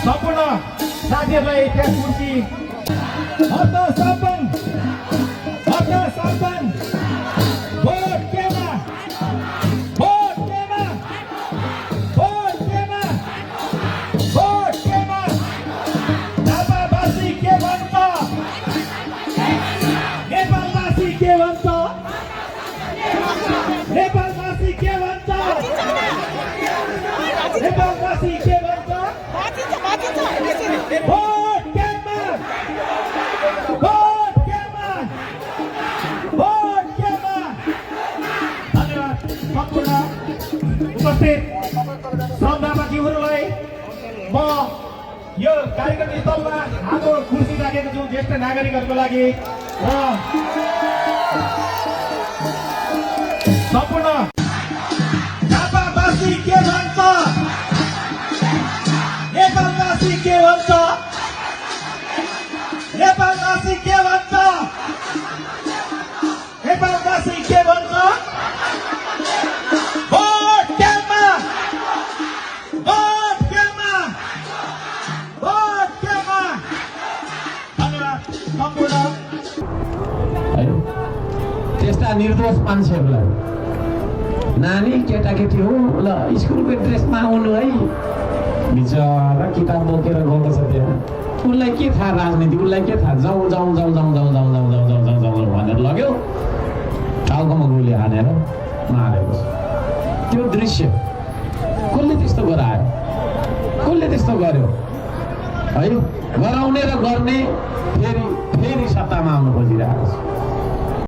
सम्पूर्ण साथीहरूलाई त्यस कुर्सी हट्न सम्पन्न भोट केमा झापावासी के भन्छ नेपालवासी के भन्छ नेपालवासी के भन्छ नेपालवासी के भन्छ भोट केमा धन्यवाद सम्पूर्ण उपस्थित श्रद्धावादीहरूलाई म यो कार्यक्रम स्थलमा हाम्रो खुसी राखेको छु ज्येष्ठ नागरिकहरूको लागि र सम्पूर्ण झापावासी के भन्छ नेपालवासी के भन्छ नेपालवासी के भन्छ नेपालवासी के भन्छ भोट केमा धन्यवाद सम्पूर्ण त्यस्ता निर्दोष मान्छेहरूलाई नानी केटाकेटी हो ल स्कुलको ड्रेसमा आउनु है बिचरा किताब बोकेर गएको छ त्यहाँ उसलाई के थाहा राजनीति उसलाई के थाहा जाउँ भनेर लग्यो टाउकोमा गोली हानेर मारेको छ त्यो दृश्य कसले त्यस्तो गरायो कसले त्यस्तो गर्यो है गराउने र गर्ने फेरि सत्तामा आउनु खोजिरहेको छ